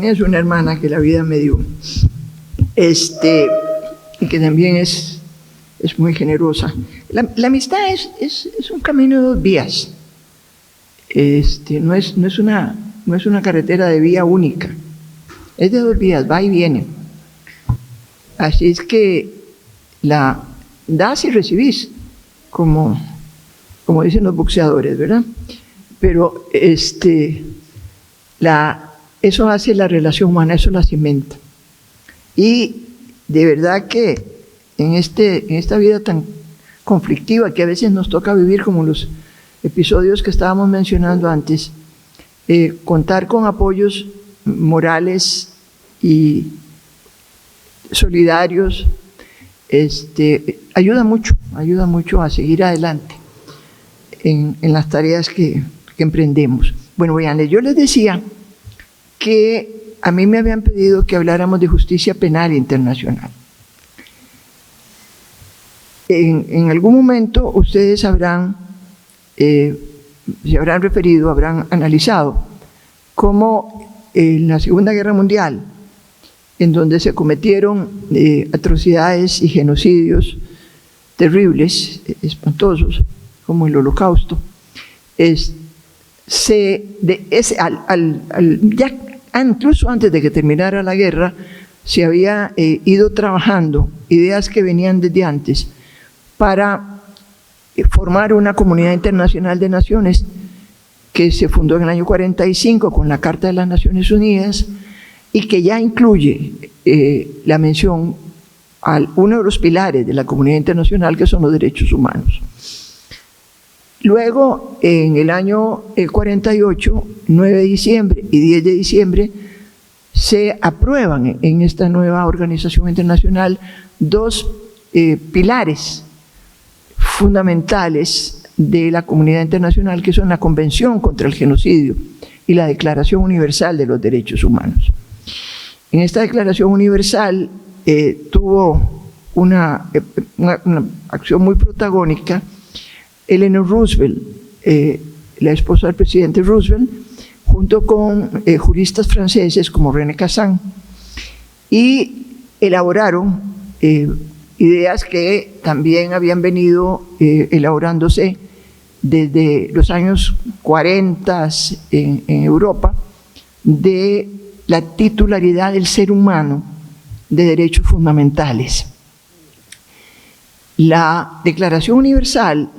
es una hermana que la vida me dio, y que también es muy generosa. La amistad es un camino de dos vías. No es una carretera de vía única, es de dos vías, va y viene. Así es que la das y recibís, como dicen los boxeadores, ¿verdad? Pero eso hace la relación humana, eso la cimenta. Y de verdad que en esta vida tan conflictiva que a veces nos toca vivir, como los episodios que estábamos mencionando antes, contar con apoyos morales y solidarios ayuda mucho a seguir adelante en las tareas que emprendemos. Bueno, vean, yo les decía que a mí me habían pedido que habláramos de justicia penal internacional. En algún momento ustedes se habrán referido, habrán analizado cómo en la Segunda Guerra Mundial, en donde se cometieron atrocidades y genocidios terribles, espantosos, como el Holocausto, incluso antes de que terminara la guerra, se había ido trabajando ideas que venían desde antes para formar una comunidad internacional de naciones que se fundó en el año 45 con la Carta de las Naciones Unidas y que ya incluye la mención a uno de los pilares de la comunidad internacional, que son los derechos humanos. Luego, en el año 48, 9 de diciembre y 10 de diciembre, se aprueban en esta nueva organización internacional dos pilares fundamentales de la comunidad internacional, que son la Convención contra el Genocidio y la Declaración Universal de los Derechos Humanos. En esta Declaración Universal tuvo una acción muy protagónica Eleanor Roosevelt, la esposa del presidente Roosevelt, junto con juristas franceses como René Cassin, y elaboraron ideas que también habían venido elaborándose desde los años 40 en Europa, de la titularidad del ser humano de derechos fundamentales. La Declaración Universal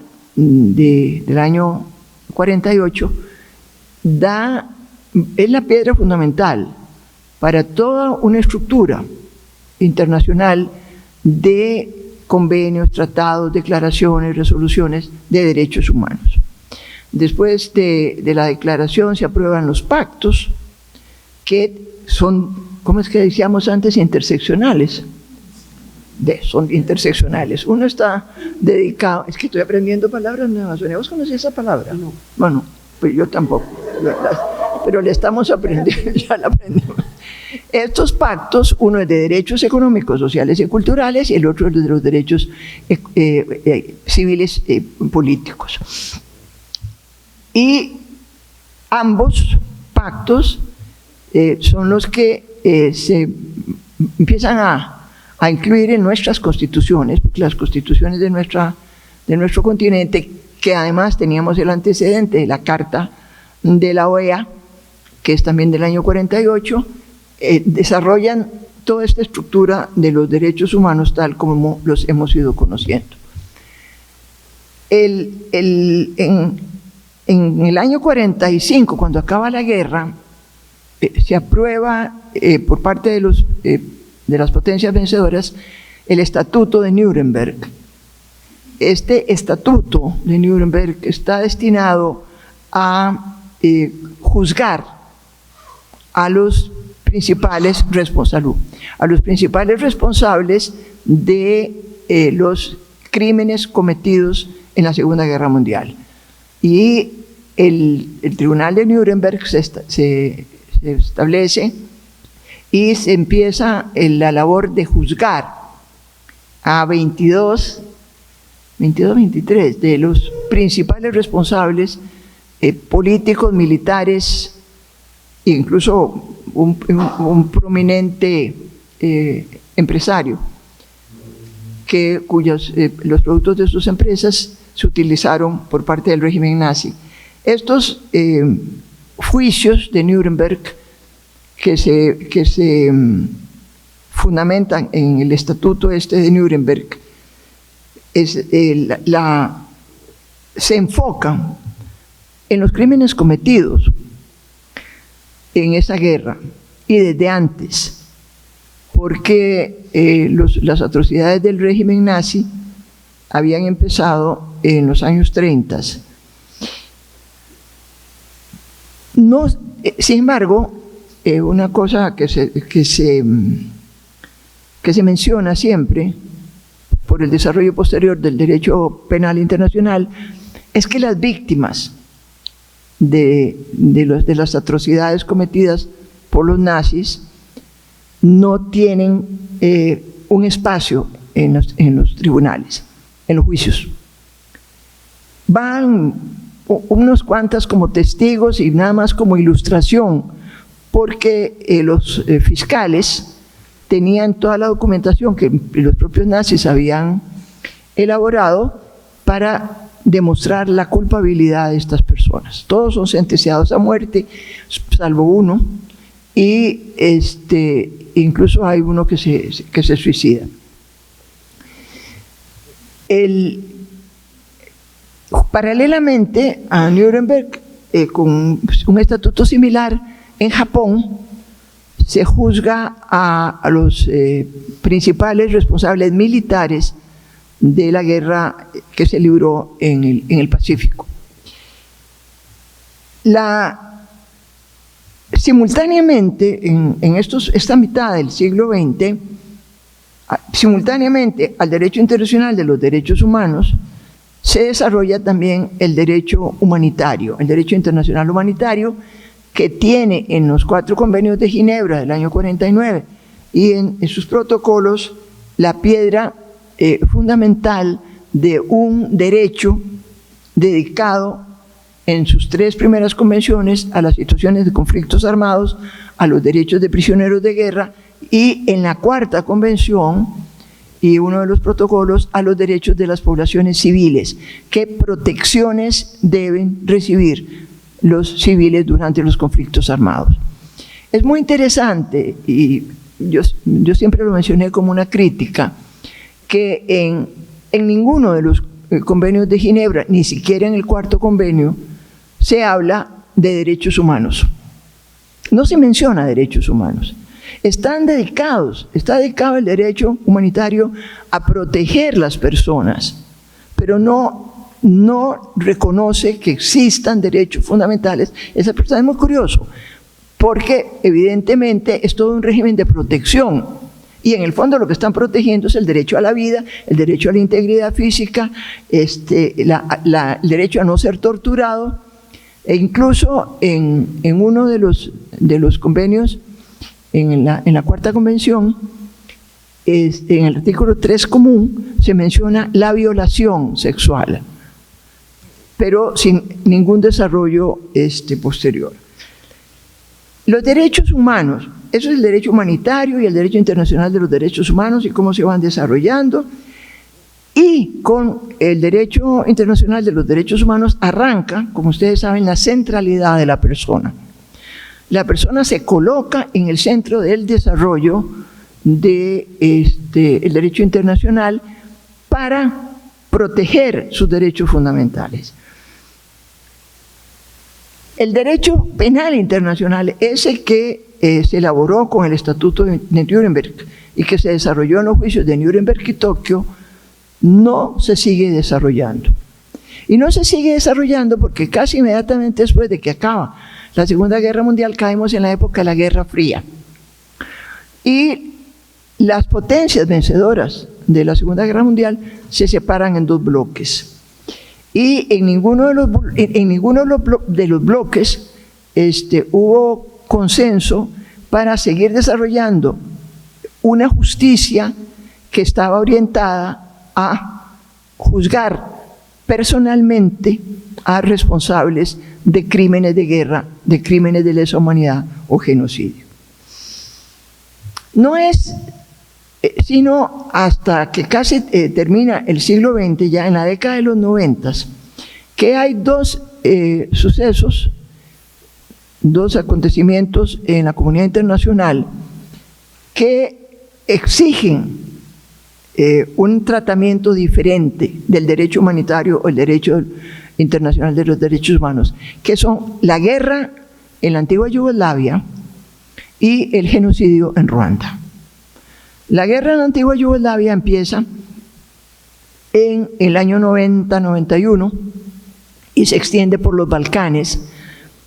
del año 48 es la piedra fundamental para toda una estructura internacional de convenios, tratados, declaraciones, resoluciones de derechos humanos. Después de la declaración se aprueban los pactos, que son, ¿cómo es que decíamos antes? Interseccionales. Son interseccionales. Uno está dedicado, es que estoy aprendiendo palabras nuevas. ¿Vos conocés esa palabra? No. Bueno, pues yo tampoco, pero le estamos aprendiendo, ya la aprendimos. Estos pactos, uno es de derechos económicos, sociales y culturales, y el otro es de los derechos civiles y políticos. Y ambos pactos son los que se empiezan a incluir en nuestras constituciones, porque las constituciones de nuestro continente, que además teníamos el antecedente de la Carta de la OEA, que es también del año 48, desarrollan toda esta estructura de los derechos humanos tal como los hemos ido conociendo. En el año 45, cuando acaba la guerra, se aprueba por parte de las potencias vencedoras el Estatuto de Nuremberg. Este Estatuto de Nuremberg está destinado a juzgar a los principales responsables de los crímenes cometidos en la Segunda Guerra Mundial. Y el Tribunal de Nuremberg se establece y se empieza la labor de juzgar a 23 de los principales responsables políticos, militares, incluso un prominente empresario, cuyos los productos de sus empresas se utilizaron por parte del régimen nazi. Estos juicios de Nuremberg que se fundamentan en el estatuto de Nuremberg se enfocan en los crímenes cometidos en esa guerra y desde antes, porque las atrocidades del régimen nazi habían empezado en los años 30. No, sin embargo, una cosa que se menciona siempre por el desarrollo posterior del derecho penal internacional es que las víctimas de las atrocidades cometidas por los nazis no tienen un espacio en los tribunales, en los juicios. Van unos cuantas como testigos y nada más como ilustración, porque los fiscales tenían toda la documentación que los propios nazis habían elaborado para demostrar la culpabilidad de estas personas. Todos son sentenciados a muerte, salvo uno, y incluso hay uno que se suicida. Paralelamente a Nuremberg, con un estatuto similar, en Japón se juzga a los principales responsables militares de la guerra que se libró en el Pacífico. Simultáneamente, en esta mitad del siglo XX, simultáneamente al derecho internacional de los derechos humanos, se desarrolla también el derecho humanitario, el derecho internacional humanitario, que tiene en los 4 convenios de Ginebra del año 49 y en sus protocolos la piedra fundamental de un derecho dedicado en sus 3 primeras convenciones a las situaciones de conflictos armados, a los derechos de prisioneros de guerra, y en la 4ª convención y uno de los protocolos a los derechos de las poblaciones civiles, qué protecciones deben recibir los civiles durante los conflictos armados. Es muy interesante, y yo siempre lo mencioné como una crítica, que en ninguno de los convenios de Ginebra, ni siquiera en el 4º convenio, se habla de derechos humanos. No se menciona derechos humanos. Está dedicado el derecho humanitario a proteger las personas, pero no reconoce que existan derechos fundamentales. Esa persona es muy curioso, porque evidentemente es todo un régimen de protección, y en el fondo lo que están protegiendo es el derecho a la vida, el derecho a la integridad física, el derecho a no ser torturado, e incluso en uno de los convenios, en la 4ª convención, en el artículo 3 común, se menciona la violación sexual, pero sin ningún desarrollo posterior. Los derechos humanos, eso es el derecho humanitario y el derecho internacional de los derechos humanos y cómo se van desarrollando, y con el derecho internacional de los derechos humanos arranca, como ustedes saben, la centralidad de la persona. La persona se coloca en el centro del desarrollo del derecho internacional para proteger sus derechos fundamentales. El derecho penal internacional, ese que se elaboró con el Estatuto de Nuremberg y que se desarrolló en los juicios de Nuremberg y Tokio, no se sigue desarrollando. Y no se sigue desarrollando porque casi inmediatamente después de que acaba la Segunda Guerra Mundial caemos en la época de la Guerra Fría. Y las potencias vencedoras de la Segunda Guerra Mundial se separan en 2 bloques. Y en ninguno de los bloques hubo consenso para seguir desarrollando una justicia que estaba orientada a juzgar personalmente a responsables de crímenes de guerra, de crímenes de lesa humanidad o genocidio. No es sino hasta que casi termina el siglo XX, ya en la década de los 90, que hay dos sucesos, dos acontecimientos en la comunidad internacional que exigen un tratamiento diferente del derecho humanitario o el derecho internacional de los derechos humanos, que son la guerra en la antigua Yugoslavia y el genocidio en Ruanda. La guerra en la antigua Yugoslavia empieza en el año 90-91 y se extiende por los Balcanes,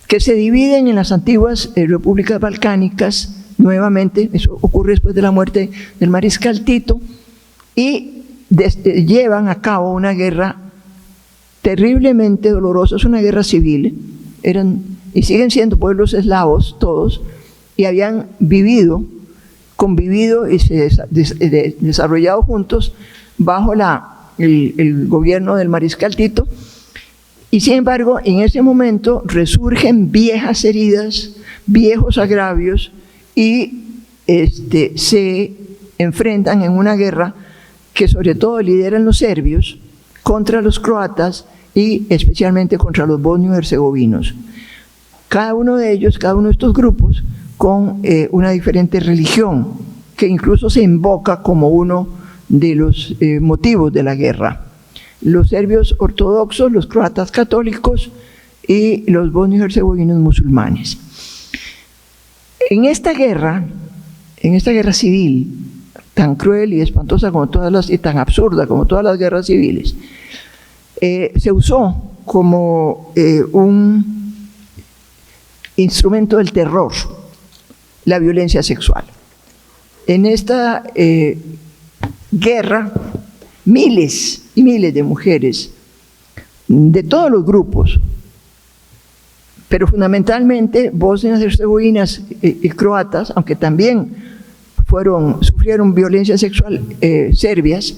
que se dividen en las antiguas repúblicas balcánicas, nuevamente, eso ocurre después de la muerte del mariscal Tito, y llevan a cabo una guerra terriblemente dolorosa, es una guerra civil, eran y siguen siendo pueblos eslavos todos, y habían convivido y se desarrollado juntos bajo el gobierno del mariscal Tito, y sin embargo en ese momento resurgen viejas heridas, viejos agravios, y se enfrentan en una guerra que sobre todo lideran los serbios contra los croatas y especialmente contra los bosnios herzegovinos. Cada uno de ellos, cada uno de estos grupos, con una diferente religión, que incluso se invoca como uno de los motivos de la guerra. Los serbios ortodoxos, los croatas católicos y los bosnios herzegovinos musulmanes. En esta guerra civil, tan cruel y espantosa como y tan absurda como todas las guerras civiles, se usó como un instrumento del terror la violencia sexual. En esta guerra, miles y miles de mujeres de todos los grupos, pero fundamentalmente bosnias, herzegovinas y croatas, aunque también sufrieron violencia sexual serbias,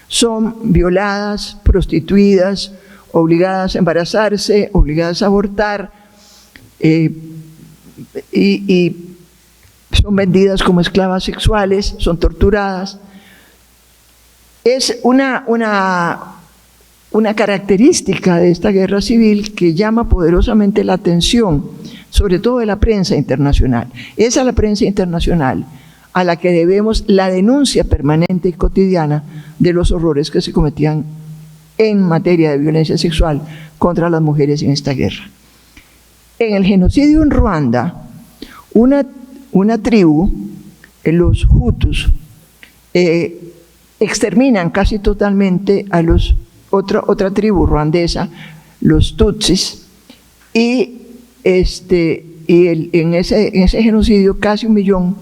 son violadas, prostituidas, obligadas a embarazarse, obligadas a abortar, y son vendidas como esclavas sexuales, son torturadas. Es una característica de esta guerra civil que llama poderosamente la atención, sobre todo de la prensa internacional. Es a la prensa internacional a la que debemos la denuncia permanente y cotidiana de los horrores que se cometían en materia de violencia sexual contra las mujeres en esta guerra. En el genocidio en Ruanda, una tribu, los Hutus, exterminan casi totalmente a otra tribu ruandesa, los Tutsis, y en ese genocidio casi 1 millón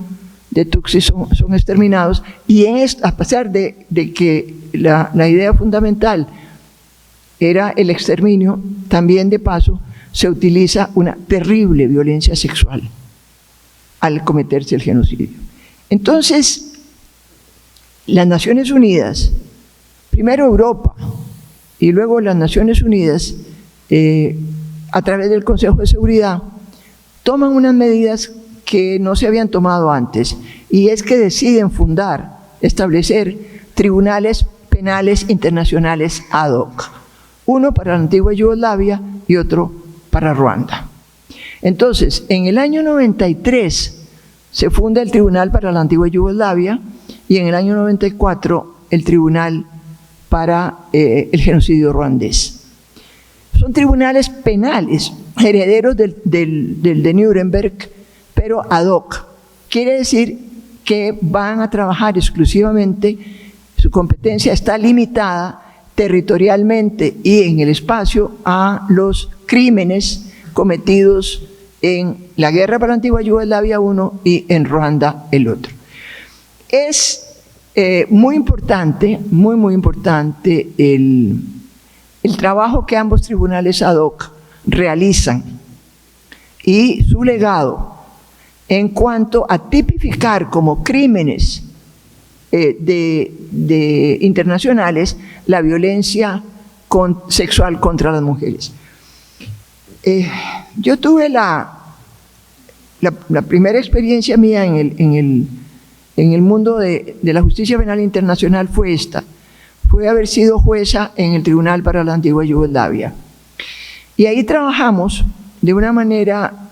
de Tutsis son exterminados, y a pesar de que la idea fundamental era el exterminio, también de paso se utiliza una terrible violencia sexual al cometerse el genocidio. Entonces, las Naciones Unidas, primero Europa y luego las Naciones Unidas, a través del Consejo de Seguridad, toman unas medidas que no se habían tomado antes, y es que deciden establecer tribunales penales internacionales ad hoc, uno para la antigua Yugoslavia y otro para Ruanda. Entonces, en el año 93 se funda el Tribunal para la antigua Yugoslavia, y en el año 94 el Tribunal para el genocidio ruandés. Son tribunales penales, herederos del de Nuremberg, pero ad hoc. Quiere decir que van a trabajar exclusivamente, su competencia está limitada territorialmente y en el espacio a los crímenes cometidos en la guerra para la antigua Yugoslavia uno y en Ruanda el otro. Es muy importante el trabajo que ambos tribunales ad hoc realizan y su legado en cuanto a tipificar como crímenes internacionales la violencia sexual contra las mujeres. Yo tuve la primera experiencia mía en en el mundo de la justicia penal internacional fue esta: fue haber sido jueza en el Tribunal para la Antigua Yugoslavia. Y ahí trabajamos de una manera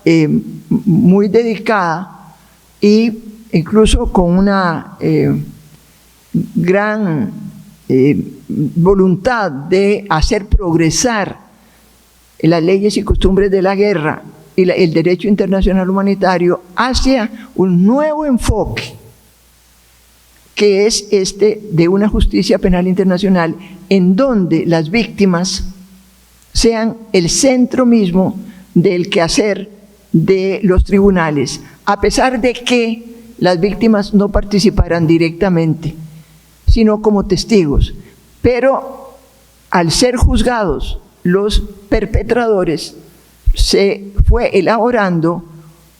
muy dedicada e incluso con una gran voluntad de hacer progresar las leyes y costumbres de la guerra y el derecho internacional humanitario hacia un nuevo enfoque, que es este de una justicia penal internacional en donde las víctimas sean el centro mismo del quehacer de los tribunales, a pesar de que las víctimas no participaran directamente, sino como testigos. Pero al ser juzgados los perpetradores, se fue elaborando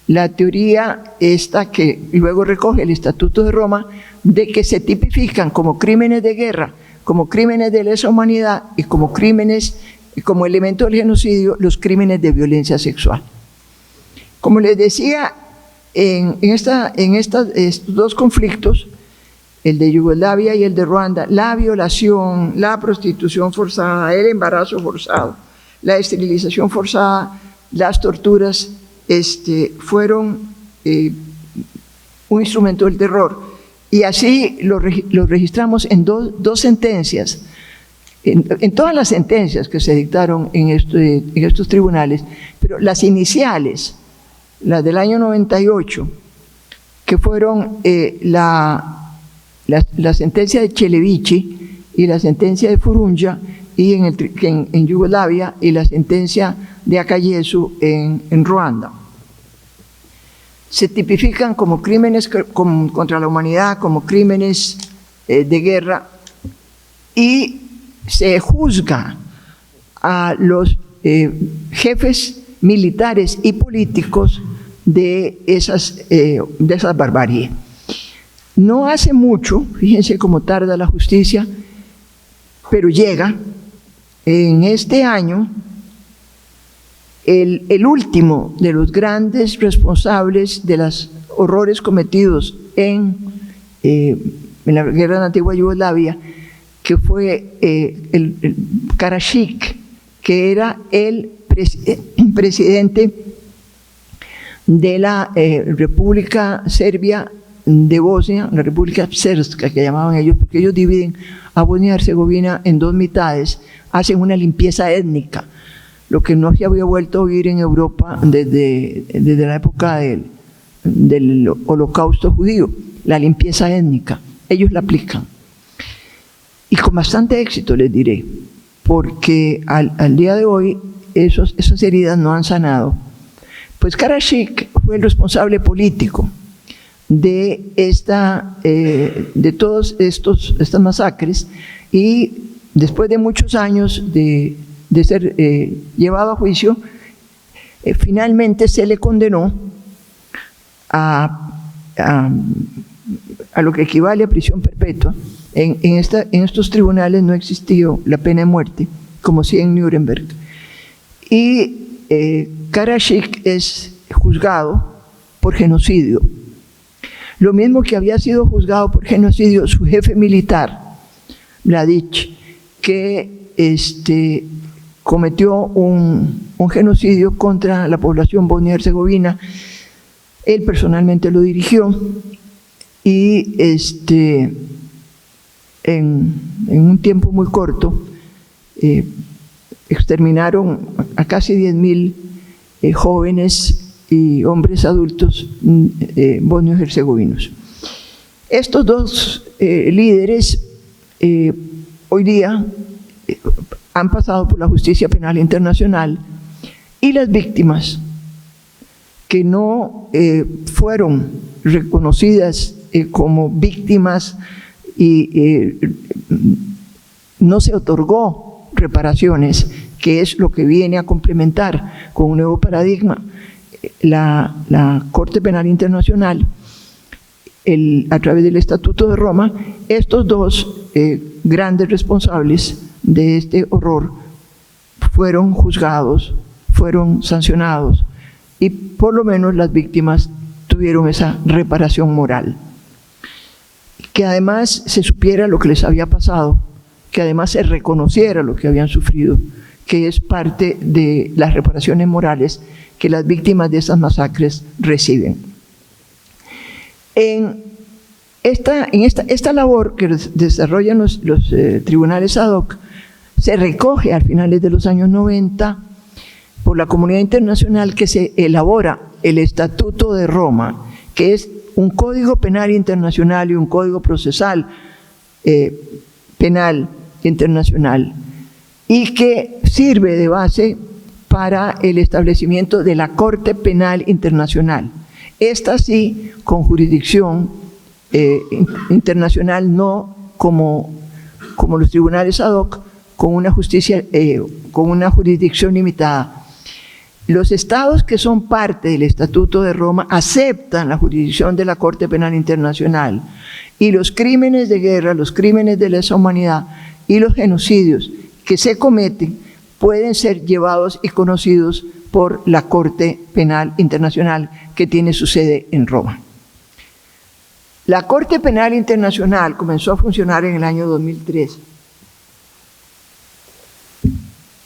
la teoría esta que luego recoge el Estatuto de Roma, de que se tipifican como crímenes de guerra, como crímenes de lesa humanidad y como crímenes, como elemento del genocidio, los crímenes de violencia sexual. Como les decía, en estos dos conflictos, el de Yugoslavia y el de Ruanda, la violación, la prostitución forzada, el embarazo forzado, la esterilización forzada, las torturas, fueron un instrumento del terror. Y así lo registramos en dos sentencias, en todas las sentencias que se dictaron en estos tribunales, pero las iniciales, las del año 98, que fueron la sentencia de Celevici y la sentencia de Furunja y en Yugoslavia, y la sentencia de Akayesu en Ruanda. Se tipifican como crímenes contra la humanidad, como crímenes de guerra, y se juzga a los jefes militares y políticos de esas barbaries. No hace mucho, fíjense cómo tarda la justicia, pero llega. En este año, el último de los grandes responsables de los horrores cometidos en la guerra de la antigua Yugoslavia, que fue el Karadzic, que era el presidente de la República Serbia de Bosnia, la República Srpska que llamaban ellos, porque ellos dividen a Bosnia y Herzegovina en dos mitades, hacen una limpieza étnica, lo que no se había vuelto a oír en Europa desde la época del Holocausto judío, la limpieza étnica. Ellos la aplican. Y con bastante éxito, les diré, porque al día de hoy esas heridas no han sanado. Pues Karadzic fue el responsable político de todas estas masacres, y después de muchos años de ser llevado a juicio, finalmente se le condenó a lo que equivale a prisión perpetua. En estos tribunales no existió la pena de muerte, como sí en Nuremberg. Y Karadzic es juzgado por genocidio. Lo mismo que había sido juzgado por genocidio su jefe militar, Mladic, que cometió un genocidio contra la población bosnia y herzegovina. Él personalmente lo dirigió, y en un tiempo muy corto exterminaron a casi 10.000 jóvenes y hombres adultos bosnios y herzegovinos. Estos dos líderes hoy día han pasado por la justicia penal internacional, y las víctimas que no fueron reconocidas como víctimas y no se otorgó reparaciones, que es lo que viene a complementar con un nuevo paradigma la Corte Penal Internacional, a través del Estatuto de Roma. Estos dos grandes responsables de este horror fueron juzgados, fueron sancionados, y por lo menos las víctimas tuvieron esa reparación moral. que además se supiera lo que les había pasado, que además se reconociera lo que habían sufrido, que es parte de las reparaciones morales que las víctimas de estas masacres reciben. Esta labor que desarrollan los tribunales ad hoc se recoge a finales de los años 90 por la comunidad internacional, que se elabora el Estatuto de Roma, que es un código penal internacional y un código procesal penal internacional, y que sirve de base para el establecimiento de la Corte Penal Internacional. Esta sí, con jurisdicción internacional, no como los tribunales ad hoc, con una jurisdicción limitada. Los estados que son parte del Estatuto de Roma aceptan la jurisdicción de la Corte Penal Internacional, y los crímenes de guerra, los crímenes de lesa humanidad y los genocidios que se cometen pueden ser llevados y conocidos por la Corte Penal Internacional, que tiene su sede en Roma. La Corte Penal Internacional comenzó a funcionar en el año 2003,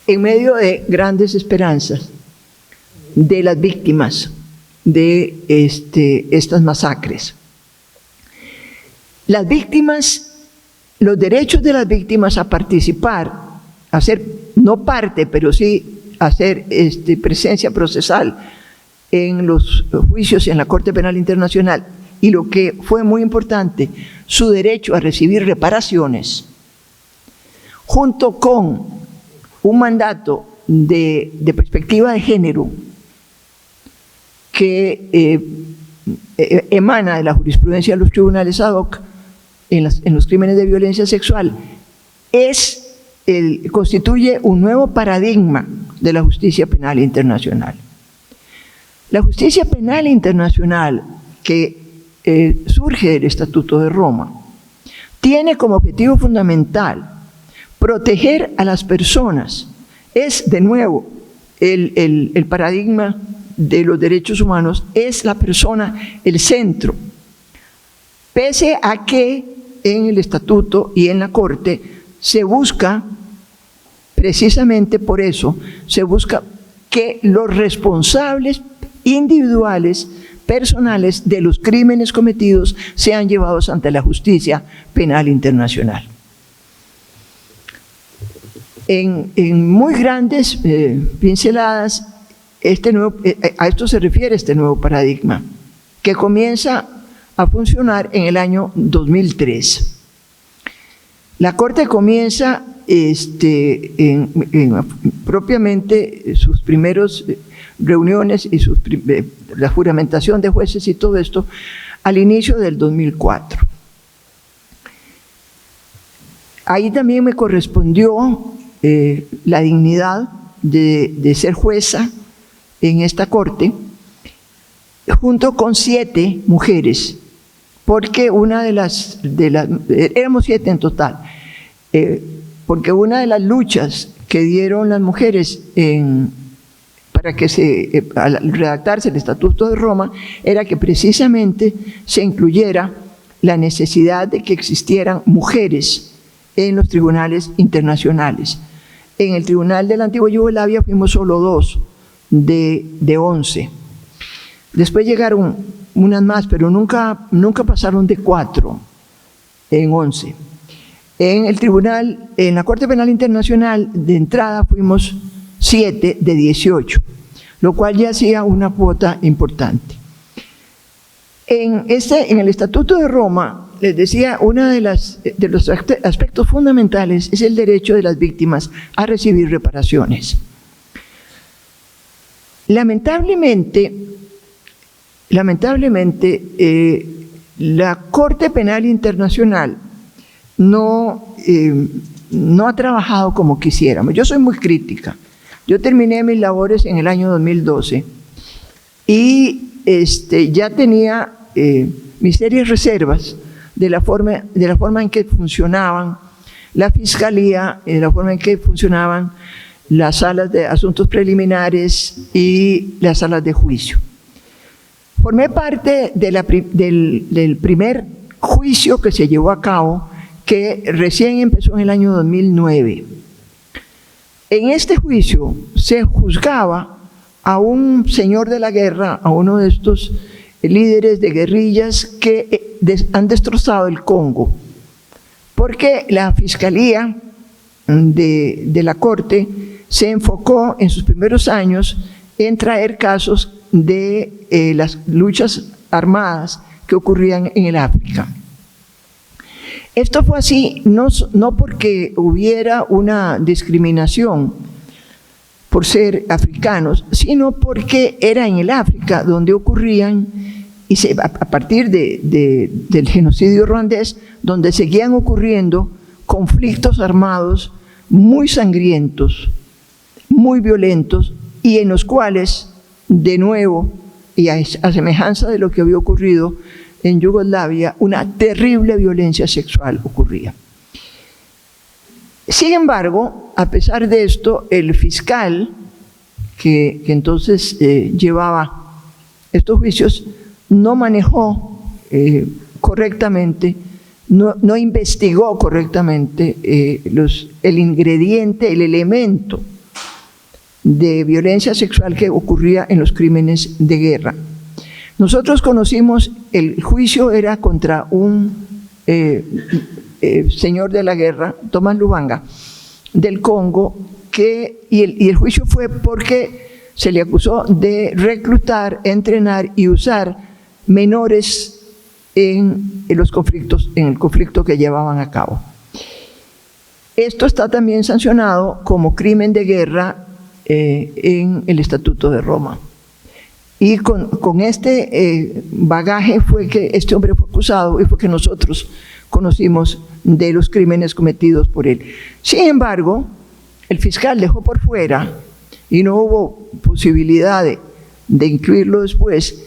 en medio de grandes esperanzas de las víctimas de estas masacres. Las víctimas, los derechos de las víctimas a participar, a ser no parte, pero sí hacer presencia procesal en los juicios en la Corte Penal Internacional, y lo que fue muy importante, su derecho a recibir reparaciones, junto con un mandato de perspectiva de género que emana de la jurisprudencia de los tribunales ad hoc en los crímenes de violencia sexual, constituye un nuevo paradigma de la justicia penal internacional. La justicia penal internacional, que surge del Estatuto de Roma, tiene como objetivo fundamental proteger a las personas. Es, de nuevo, el paradigma de los derechos humanos, es la persona el centro, pese a que en el Estatuto y en la Corte se busca, precisamente por eso, se busca que los responsables individuales, personales de los crímenes cometidos sean llevados ante la justicia penal internacional. En muy grandes pinceladas, a esto se refiere este nuevo paradigma, que comienza a funcionar en el año 2003. La Corte comienza propiamente sus primeros reuniones y la juramentación de jueces y todo esto al inicio del 2004. Ahí también me correspondió la dignidad de ser jueza en esta corte, junto con 7 mujeres, porque éramos 7 en total, porque una de las luchas que dieron las mujeres para que al redactarse el Estatuto de Roma era que precisamente se incluyera la necesidad de que existieran mujeres en los tribunales internacionales. En el Tribunal de la Antigua Yugoslavia fuimos solo 2 de 11. Después llegaron unas más, pero nunca pasaron de 4 en 11. En la Corte Penal Internacional, de entrada fuimos 7 de 18, lo cual ya hacía una cuota importante. En el Estatuto de Roma, les decía, uno de los aspectos fundamentales es el derecho de las víctimas a recibir reparaciones. Lamentablemente, la Corte Penal Internacional no ha trabajado como quisiéramos. Yo soy muy crítica. Yo terminé mis labores en el año 2012 y ya tenía mis serias reservas de la forma en que funcionaban la Fiscalía, de la forma en que funcionaban las salas de asuntos preliminares y las salas de juicio. Formé parte del primer juicio que se llevó a cabo, que recién empezó en el año 2009. En este juicio se juzgaba a un señor de la guerra, a uno de estos líderes de guerrillas que han destrozado el Congo, porque la Fiscalía de la Corte se enfocó en sus primeros años en traer casos de las luchas armadas que ocurrían en el África. Esto fue así no porque hubiera una discriminación por ser africanos, sino porque era en el África donde ocurrían, y a partir del genocidio ruandés, donde seguían ocurriendo conflictos armados muy sangrientos, muy violentos, y en los cuales, de nuevo, y a semejanza de lo que había ocurrido en Yugoslavia, una terrible violencia sexual ocurría. Sin embargo, a pesar de esto, el fiscal que entonces llevaba estos juicios no manejó correctamente, no investigó correctamente el ingrediente, el elemento de violencia sexual que ocurría en los crímenes de guerra. Nosotros conocimos, el juicio era contra un señor de la guerra, Thomas Lubanga, del Congo, y el juicio fue porque se le acusó de reclutar, entrenar y usar menores en el conflicto que llevaban a cabo. Esto está también sancionado como crimen de guerra en el Estatuto de Roma. Y con este bagaje fue que este hombre fue acusado y fue que nosotros conocimos de los crímenes cometidos por él. Sin embargo, el fiscal dejó por fuera, y no hubo posibilidad de incluirlo después,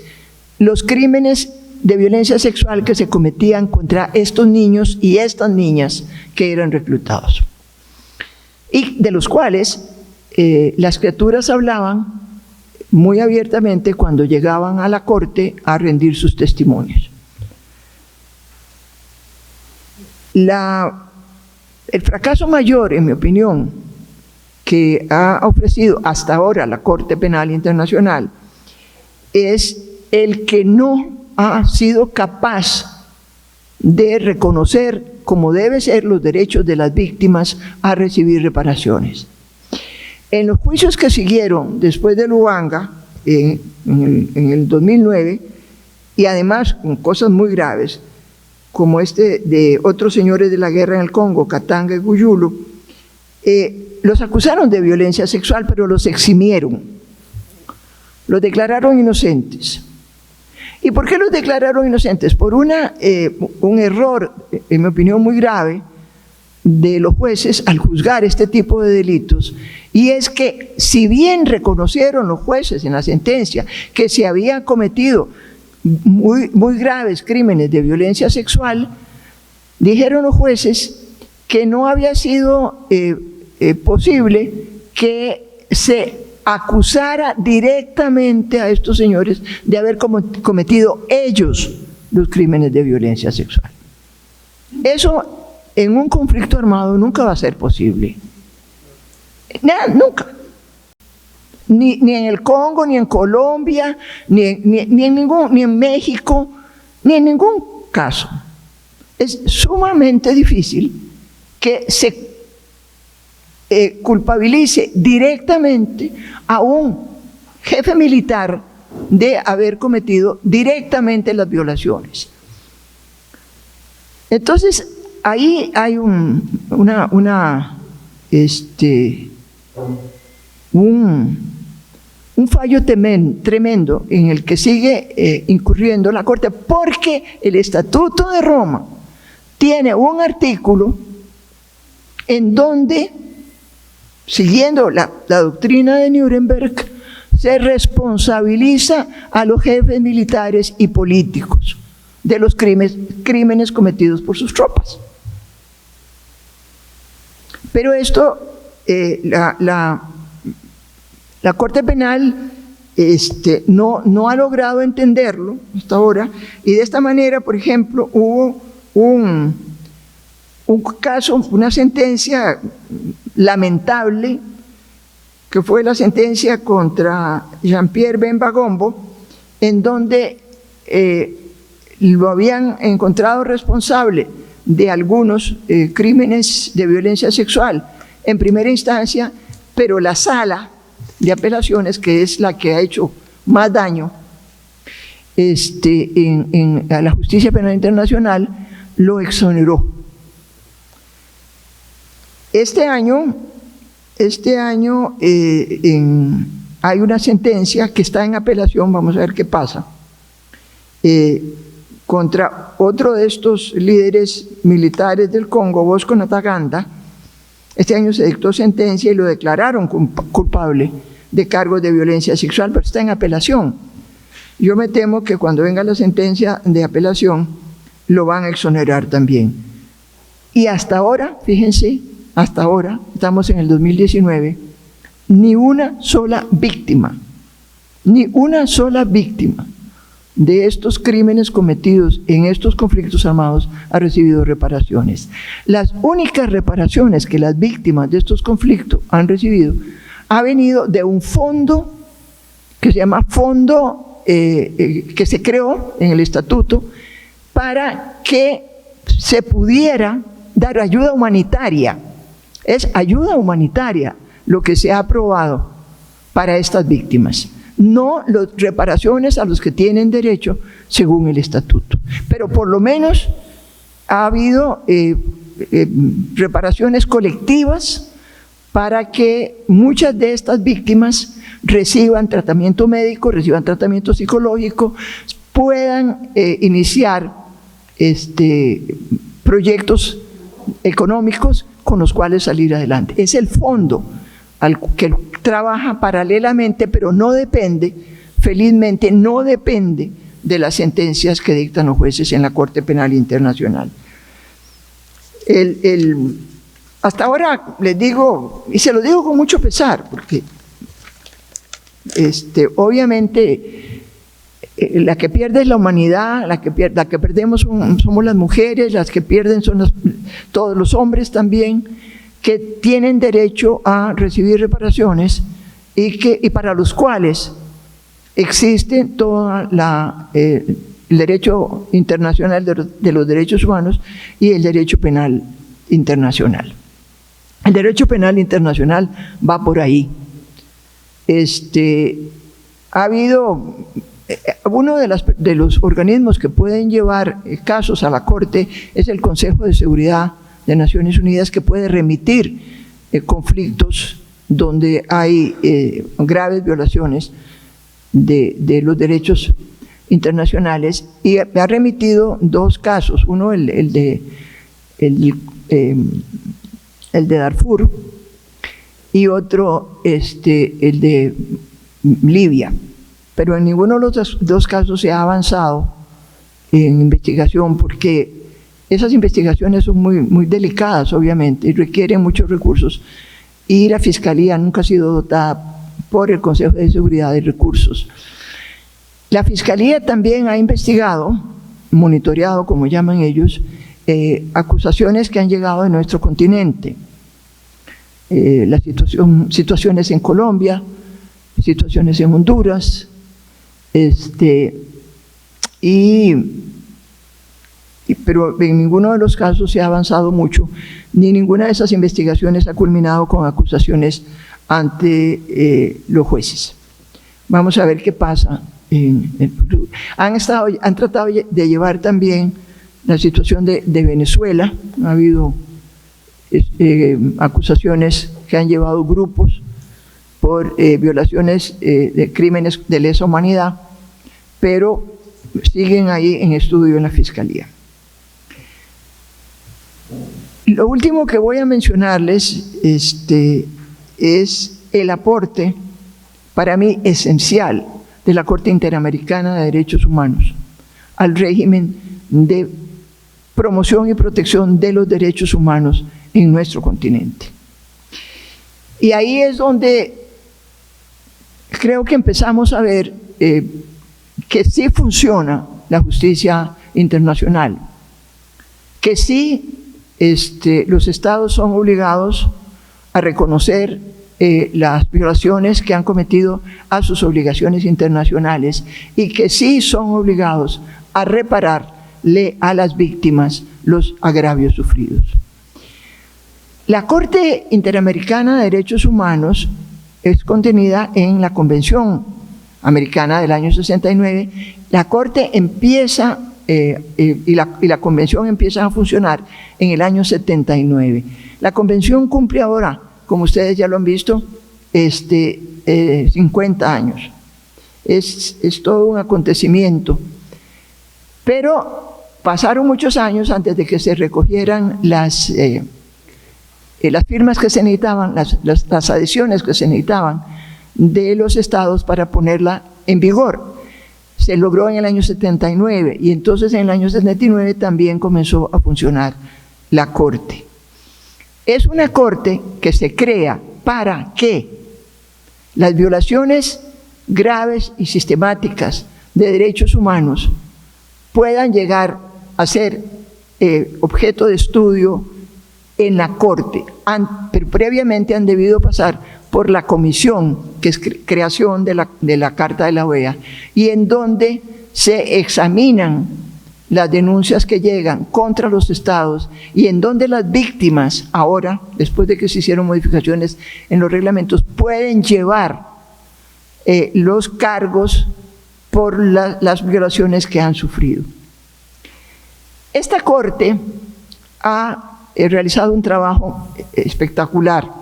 los crímenes de violencia sexual que se cometían contra estos niños y estas niñas que eran reclutados, y de los cuales las criaturas hablaban muy abiertamente cuando llegaban a la corte a rendir sus testimonios. El fracaso mayor, en mi opinión, que ha ofrecido hasta ahora la Corte Penal Internacional es el que no ha sido capaz de reconocer como debe ser los derechos de las víctimas a recibir reparaciones. En los juicios que siguieron después de Lubanga, en el 2009, y además con cosas muy graves, como este de otros señores de la guerra en el Congo, Katanga y Guyulu, los acusaron de violencia sexual, pero los eximieron, los declararon inocentes. ¿Y por qué los declararon inocentes? Por un error, en mi opinión, muy grave de los jueces al juzgar este tipo de delitos, y es que si bien reconocieron los jueces en la sentencia que se habían cometido muy graves crímenes de violencia sexual, dijeron los jueces que no había sido posible que se acusara directamente a estos señores de haber cometido ellos los crímenes de violencia sexual. Eso en un conflicto armado nunca va a ser posible. Nada, nunca. Ni en el Congo, ni en Colombia, ni en México, ni en ningún caso. Es sumamente difícil que se culpabilice directamente a un jefe militar de haber cometido directamente las violaciones. Entonces, ahí hay un fallo tremendo en el que sigue incurriendo la Corte, porque el Estatuto de Roma tiene un artículo en donde, siguiendo la doctrina de Nuremberg, se responsabiliza a los jefes militares y políticos de los crímenes cometidos por sus tropas. Pero esto, la Corte Penal no ha logrado entenderlo hasta ahora, y de esta manera, por ejemplo, hubo un caso, una sentencia lamentable, que fue la sentencia contra Jean-Pierre Bemba Gombo, en donde lo habían encontrado responsable de algunos crímenes de violencia sexual en primera instancia, pero la sala de apelaciones, que es la que ha hecho más daño a la justicia penal internacional, lo exoneró. Este año hay una sentencia que está en apelación, vamos a ver qué pasa, contra otro de estos líderes militares del Congo, Bosco Ntaganda. Este año se dictó sentencia y lo declararon culpable de cargos de violencia sexual, pero está en apelación. Yo me temo que cuando venga la sentencia de apelación lo van a exonerar también. Y hasta ahora, fíjense, hasta ahora, estamos en el 2019, ni una sola víctima de estos crímenes cometidos en estos conflictos armados ha recibido reparaciones. Las únicas reparaciones que las víctimas de estos conflictos han recibido ha venido de un fondo que se llama fondo que se creó en el estatuto para que se pudiera dar ayuda humanitaria. Es ayuda humanitaria lo que se ha aprobado para estas víctimas, no las reparaciones a los que tienen derecho según el estatuto. Pero por lo menos ha habido reparaciones colectivas para que muchas de estas víctimas reciban tratamiento médico, reciban tratamiento psicológico, puedan iniciar proyectos económicos con los cuales salir adelante. Es el fondo al que trabaja paralelamente, pero no depende, felizmente no depende de las sentencias que dictan los jueces en la Corte Penal Internacional. Hasta ahora les digo, y se lo digo con mucho pesar, porque obviamente la que pierde es la humanidad, la que perdemos somos las mujeres, las que pierden son todos los hombres también, que tienen derecho a recibir reparaciones y para los cuales existe todo el derecho internacional de los derechos humanos y el derecho penal internacional. El derecho penal internacional va por ahí. Ha habido uno de los organismos que pueden llevar casos a la Corte es el Consejo de Seguridad de Naciones Unidas, que puede remitir conflictos donde hay graves violaciones de los derechos internacionales, y ha remitido dos casos, uno el de Darfur y otro el de Libia, pero en ninguno de los dos casos se ha avanzado en investigación, porque esas investigaciones son muy delicadas, obviamente, y requieren muchos recursos, y la Fiscalía nunca ha sido dotada por el Consejo de Seguridad de recursos. La Fiscalía también ha investigado, monitoreado, como llaman ellos, acusaciones que han llegado de nuestro continente, situaciones en Colombia, situaciones en Honduras, pero en ninguno de los casos se ha avanzado mucho, ni ninguna de esas investigaciones ha culminado con acusaciones ante los jueces. Vamos a ver qué pasa. Han tratado de llevar también la situación de Venezuela. Ha habido acusaciones que han llevado grupos por violaciones de crímenes de lesa humanidad, pero siguen ahí en estudio en la Fiscalía. Lo último que voy a mencionarles es el aporte, para mí esencial, de la Corte Interamericana de Derechos Humanos al régimen de promoción y protección de los derechos humanos en nuestro continente. Y ahí es donde creo que empezamos a ver que sí funciona la justicia internacional. que sí los estados son obligados a reconocer las violaciones que han cometido a sus obligaciones internacionales y que sí son obligados a repararle a las víctimas los agravios sufridos. La Corte Interamericana de Derechos Humanos es contenida en la Convención Americana del año 69. La Corte empieza y la Convención empieza a funcionar en el año 79. La Convención cumple ahora, como ustedes ya lo han visto, 50 años. Es todo un acontecimiento. Pero pasaron muchos años antes de que se recogieran las firmas que se necesitaban, las adhesiones que se necesitaban de los estados para ponerla en vigor. Se logró en el año 79 y entonces en el año 79 también comenzó a funcionar la Corte. Es una Corte que se crea para que las violaciones graves y sistemáticas de derechos humanos puedan llegar a ser objeto de estudio en la Corte, pero previamente han debido pasar por la comisión, que es creación de la Carta de la OEA, y en donde se examinan las denuncias que llegan contra los estados y en donde las víctimas ahora, después de que se hicieron modificaciones en los reglamentos, pueden llevar los cargos por las violaciones que han sufrido. Esta Corte ha realizado un trabajo espectacular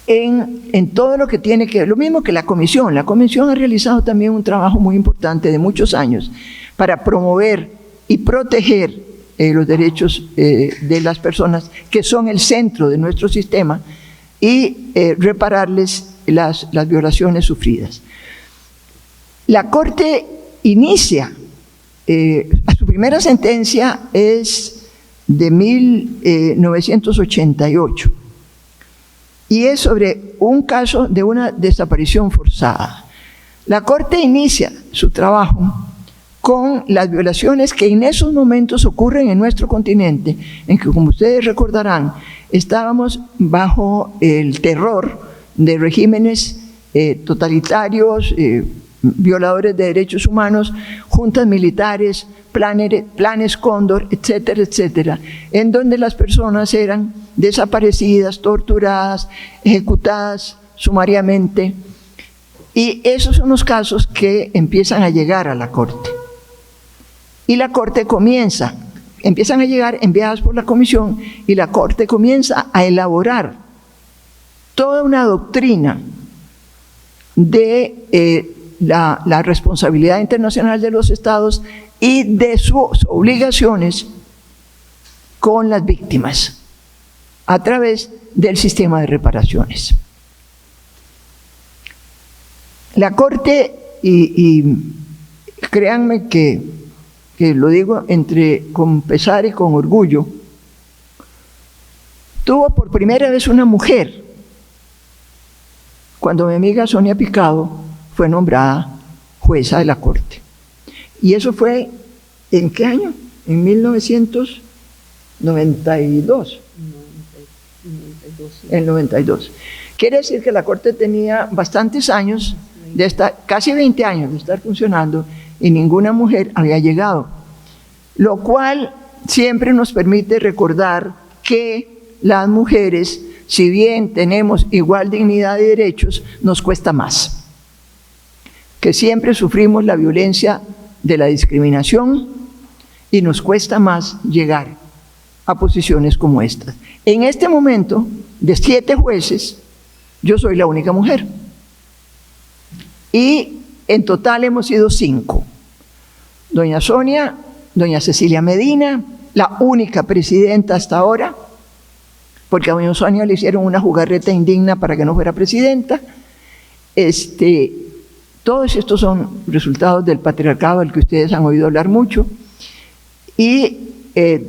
en todo lo que tiene que ver, lo mismo que la Comisión. La Comisión ha realizado también un trabajo muy importante de muchos años para promover y proteger los derechos de las personas que son el centro de nuestro sistema y repararles las violaciones sufridas. La Corte inicia, su primera sentencia es de 1988 y es sobre un caso de una desaparición forzada. La Corte inicia su trabajo con las violaciones que en esos momentos ocurren en nuestro continente, en que, como ustedes recordarán, estábamos bajo el terror de regímenes totalitarios, violadores de derechos humanos, juntas militares, planes Cóndor, etcétera, etcétera, en donde las personas eran desaparecidas, torturadas, ejecutadas sumariamente, y esos son los casos que empiezan a llegar a la Corte. Y la Corte empiezan a llegar enviadas por la Comisión, y la Corte comienza a elaborar toda una doctrina de la responsabilidad internacional de los estados y de sus obligaciones con las víctimas a través del sistema de reparaciones. La Corte, y créanme que lo digo con pesar y con orgullo, tuvo por primera vez una mujer cuando mi amiga Sonia Picado fue nombrada jueza de la Corte. Y eso fue, ¿en qué año? En 1992. En 92. Quiere decir que la Corte tenía bastantes años, casi 20 años de estar funcionando, y ninguna mujer había llegado. Lo cual siempre nos permite recordar que las mujeres, si bien tenemos igual dignidad y derechos, nos cuesta más. Que siempre sufrimos la violencia de la discriminación y nos cuesta más llegar a posiciones como estas. En este momento, de 7 jueces, yo soy la única mujer. Y en total hemos sido 5. Doña Sonia, doña Cecilia Medina, la única presidenta hasta ahora, porque a doña Sonia le hicieron una jugarreta indigna para que no fuera presidenta. Todos estos son resultados del patriarcado del que ustedes han oído hablar mucho. Y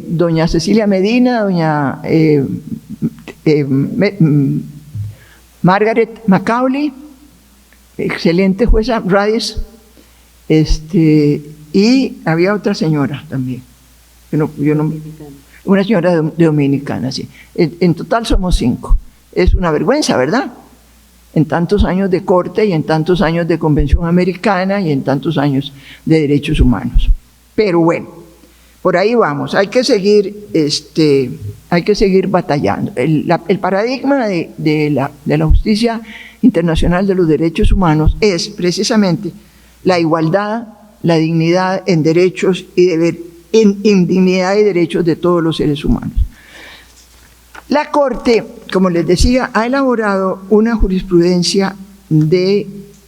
doña Cecilia Medina, doña Margaret Macaulay, excelente jueza, Radies, y había otra señora también, una señora de Dominicana, sí. En total somos 5. Es una vergüenza, ¿verdad? En tantos años de corte y en tantos años de Convención Americana y en tantos años de derechos humanos. Pero bueno, por ahí vamos, hay que seguir batallando. El paradigma de la justicia internacional de los derechos humanos es precisamente la igualdad, la dignidad en derechos y en dignidad y derechos de todos los seres humanos. La Corte, como les decía, ha elaborado una jurisprudencia de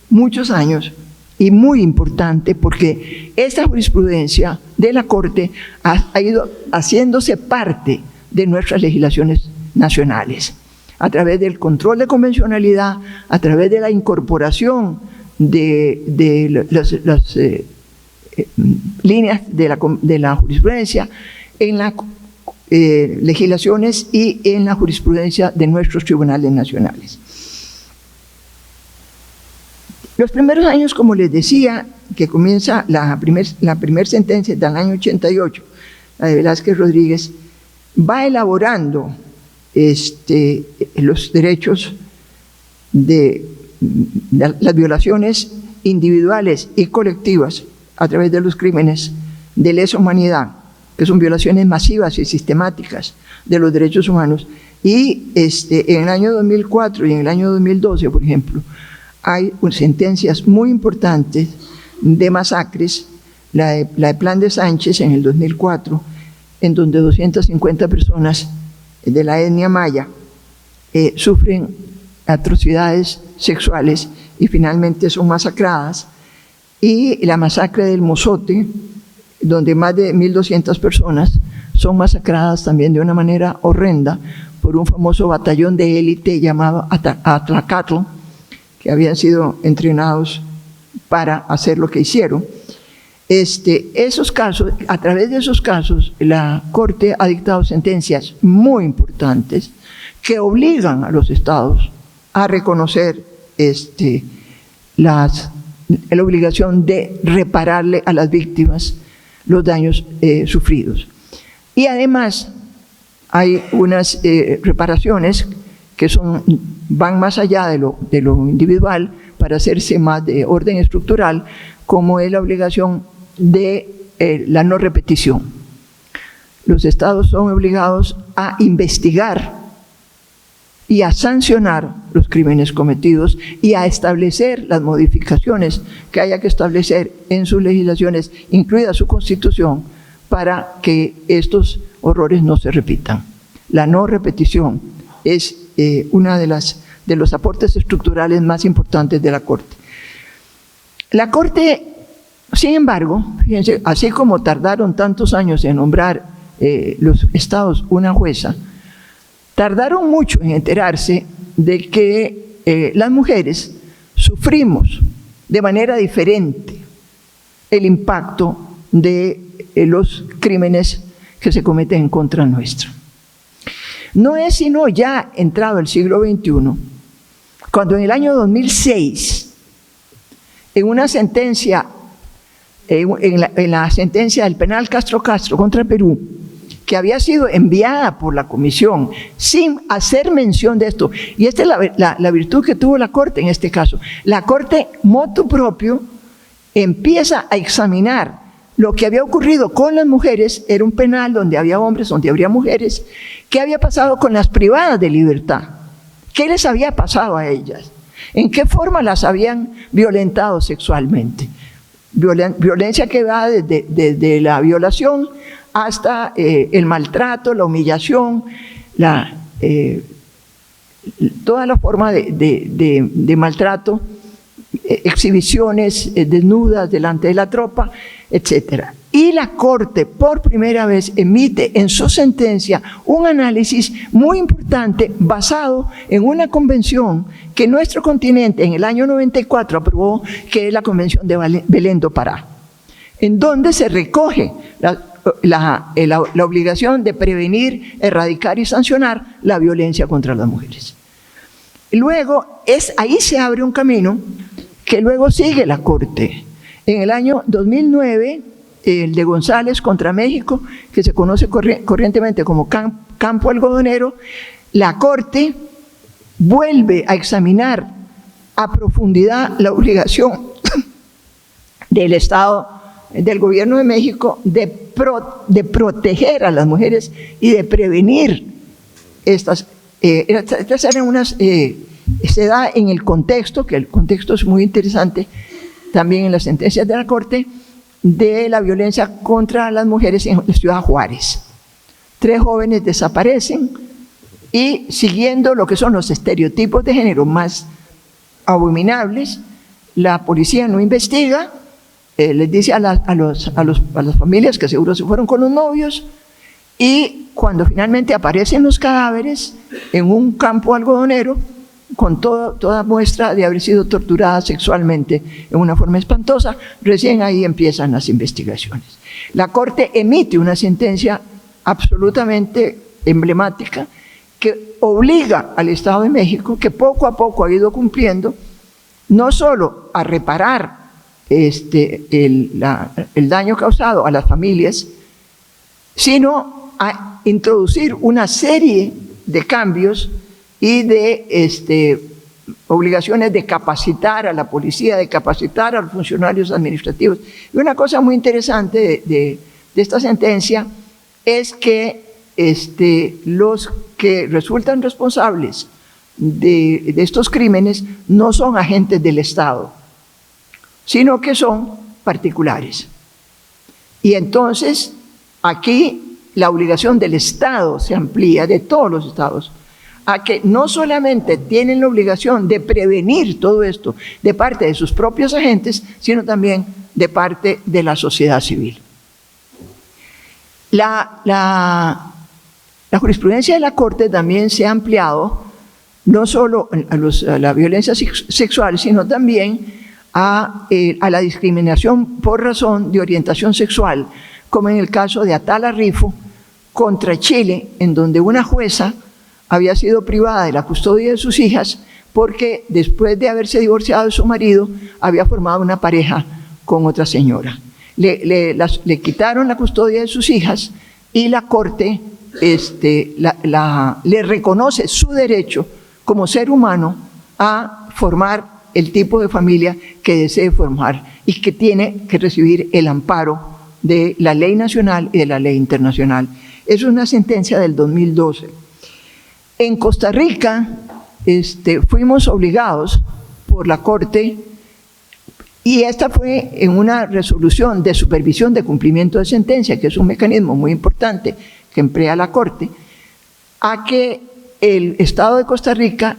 muchos años y muy importante, porque esta jurisprudencia de la Corte ha ido haciéndose parte de nuestras legislaciones nacionales, a través del control de convencionalidad, a través de la incorporación de las líneas de la jurisprudencia en las legislaciones y en la jurisprudencia de nuestros tribunales nacionales. Los primeros años, como les decía, que comienza la primer sentencia del año 88, la de Velázquez Rodríguez, va elaborando los derechos de las violaciones individuales y colectivas a través de los crímenes de lesa humanidad, que son violaciones masivas y sistemáticas de los derechos humanos. Y en el año 2004 y en el año 2012, por ejemplo, hay sentencias muy importantes de masacres, la de Plan de Sánchez en el 2004, en donde 250 personas de la etnia maya sufren atrocidades sexuales y finalmente son masacradas, y la masacre del Mozote, donde más de 1.200 personas son masacradas también de una manera horrenda por un famoso batallón de élite llamado Atlacatl, que habían sido entrenados para hacer lo que hicieron. Esos casos, a través de esos casos, la Corte ha dictado sentencias muy importantes que obligan a los estados a reconocer la obligación de repararle a las víctimas los daños sufridos. Y además hay unas reparaciones que van más allá de lo individual para hacerse más de orden estructural, como es la obligación de la no repetición. Los estados son obligados a investigar y a sancionar los crímenes cometidos y a establecer las modificaciones que haya que establecer en sus legislaciones, incluida su Constitución, para que estos horrores no se repitan. La no repetición es una de los aportes estructurales más importantes de la Corte. La Corte, sin embargo, fíjense, así como tardaron tantos años en nombrar los estados una jueza, tardaron mucho en enterarse de que las mujeres sufrimos de manera diferente el impacto de los crímenes que se cometen en contra nuestra. No es sino ya entrado el siglo XXI, cuando en el año 2006, en una sentencia, en la sentencia del penal Castro contra Perú, que había sido enviada por la Comisión sin hacer mención de esto, y esta es la virtud que tuvo la Corte en este caso. La Corte, motu propio, empieza a examinar lo que había ocurrido con las mujeres. Era un penal donde había hombres, donde habría mujeres. ¿Qué había pasado con las privadas de libertad? ¿Qué les había pasado a ellas? ¿En qué forma las habían violentado sexualmente? Violencia que va desde la violación hasta el maltrato, la humillación, toda la forma de maltrato, exhibiciones desnudas delante de la tropa, etc. Y la Corte por primera vez emite en su sentencia un análisis muy importante basado en una convención que nuestro continente en el año 94 aprobó, que es la Convención de Belén do Pará, en donde se recoge la obligación de prevenir, erradicar y sancionar la violencia contra las mujeres. Luego, ahí se abre un camino que luego sigue la Corte. En el año 2009 el de González contra México, que se conoce corrientemente como campo algodonero, la Corte vuelve a examinar a profundidad la obligación del Estado, del Gobierno de México, de proteger a las mujeres y de prevenir estas eran unas, se da en el contexto, que el contexto es muy interesante también en las sentencias de la Corte, de la violencia contra las mujeres en la ciudad Juárez. 3 jóvenes desaparecen y, siguiendo lo que son los estereotipos de género más abominables, la policía no investiga, les dice a las familias que seguro se fueron con los novios, y cuando finalmente aparecen los cadáveres en un campo algodonero, con toda muestra de haber sido torturada sexualmente en una forma espantosa, recién ahí empiezan las investigaciones. La Corte emite una sentencia absolutamente emblemática que obliga al Estado de México, que poco a poco ha ido cumpliendo, no solo a reparar el daño causado a las familias, sino a introducir una serie de cambios y de obligaciones de capacitar a la policía, de capacitar a los funcionarios administrativos. Y una cosa muy interesante de esta sentencia es que los que resultan responsables de estos crímenes no son agentes del Estado, sino que son particulares. Y entonces aquí la obligación del Estado se amplía, de todos los estados, a que no solamente tienen la obligación de prevenir todo esto de parte de sus propios agentes, sino también de parte de la sociedad civil. La jurisprudencia de la Corte también se ha ampliado no solo a la violencia sexual, sino también a la discriminación por razón de orientación sexual, como en el caso de Atala Rifo contra Chile, en donde una jueza había sido privada de la custodia de sus hijas porque después de haberse divorciado de su marido había formado una pareja con otra señora. Le quitaron la custodia de sus hijas y la Corte le reconoce su derecho como ser humano a formar el tipo de familia que desee formar y que tiene que recibir el amparo de la ley nacional y de la ley internacional. Es una sentencia del 2012. En Costa Rica fuimos obligados por la Corte, y esta fue en una resolución de supervisión de cumplimiento de sentencia, que es un mecanismo muy importante que emplea la Corte, a que el Estado de Costa Rica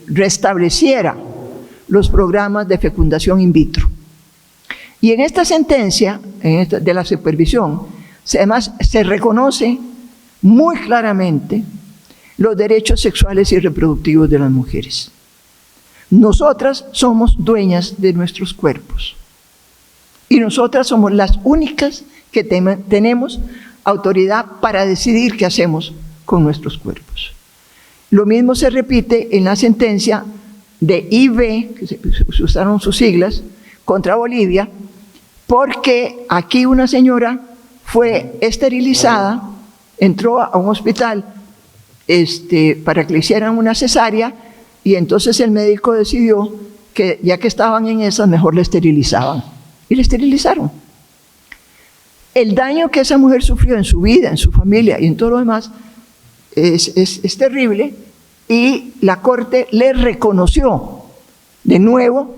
restableciera los programas de fecundación in vitro. Y en esta sentencia de la supervisión, además se reconoce muy claramente los derechos sexuales y reproductivos de las mujeres. Nosotras somos dueñas de nuestros cuerpos y nosotras somos las únicas que tenemos autoridad para decidir qué hacemos con nuestros cuerpos. Lo mismo se repite en la sentencia de IB, que se usaron sus siglas, contra Bolivia, porque aquí una señora fue esterilizada, entró a un hospital para que le hicieran una cesárea, y entonces el médico decidió que ya que estaban en esas, mejor la esterilizaban. Y la esterilizaron. El daño que esa mujer sufrió en su vida, en su familia y en todo lo demás es terrible, y la Corte le reconoció de nuevo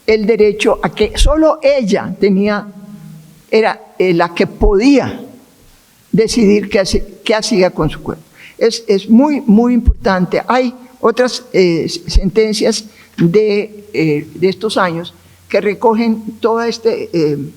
el derecho a que solo ella era la que podía decidir qué hacía con su cuerpo. Es muy, muy importante. Hay otras sentencias de estos años que recogen todo este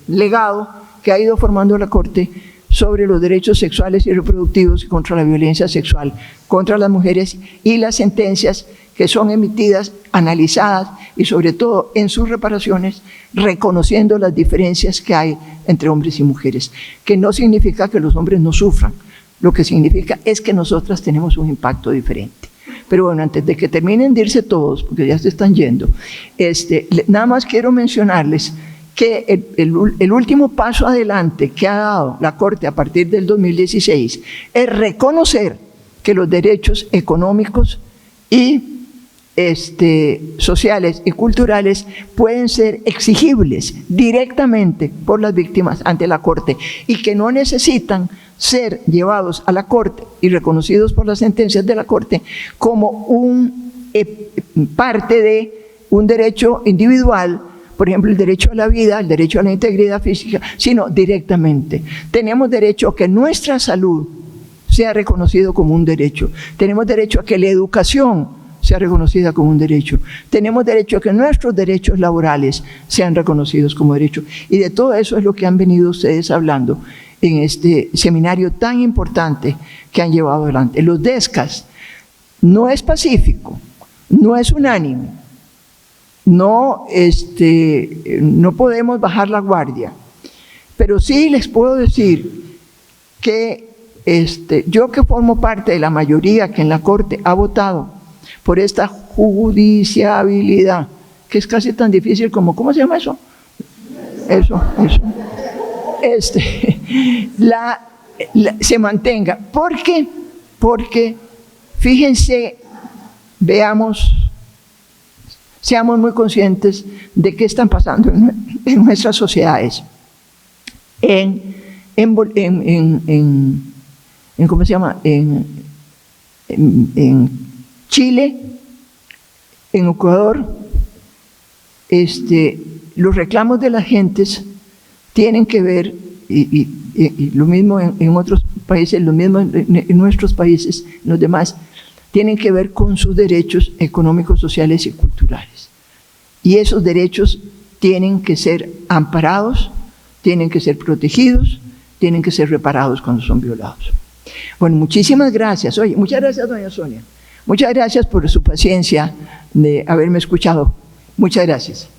legado que ha ido formando la Corte sobre los derechos sexuales y reproductivos contra la violencia sexual contra las mujeres, y las sentencias que son emitidas, analizadas y sobre todo en sus reparaciones, reconociendo las diferencias que hay entre hombres y mujeres, que no significa que los hombres no sufran, lo que significa es que nosotras tenemos un impacto diferente. Pero bueno, antes de que terminen de irse todos, porque ya se están yendo, nada más quiero mencionarles que el último paso adelante que ha dado la Corte a partir del 2016 es reconocer que los derechos económicos y sociales y culturales pueden ser exigibles directamente por las víctimas ante la Corte y que no necesitan ser llevados a la Corte y reconocidos por las sentencias de la Corte como parte de un derecho individual, por ejemplo, el derecho a la vida, el derecho a la integridad física, sino directamente. Tenemos derecho a que nuestra salud sea reconocido como un derecho. Tenemos derecho a que la educación sea reconocida como un derecho. Tenemos derecho a que nuestros derechos laborales sean reconocidos como derechos. Y de todo eso es lo que han venido ustedes hablando en este seminario tan importante que han llevado adelante. Los DESCAS no es pacífico, no es unánime, no podemos bajar la guardia, pero sí les puedo decir que yo que formo parte de la mayoría que en la Corte ha votado por esta judiciabilidad, que es casi tan difícil como, ¿cómo se llama eso? Eso. Se mantenga. ¿Por qué? Porque, fíjense, seamos muy conscientes de qué están pasando en nuestras sociedades. ¿Cómo se llama? En Chile, en Ecuador, los reclamos de las gentes tienen que ver, y lo mismo en otros países, lo mismo en nuestros países, los demás, tienen que ver con sus derechos económicos, sociales y culturales. Y esos derechos tienen que ser amparados, tienen que ser protegidos, tienen que ser reparados cuando son violados. Bueno, muchísimas gracias. Oye, muchas gracias, doña Sonia. Muchas gracias por su paciencia de haberme escuchado. Muchas gracias.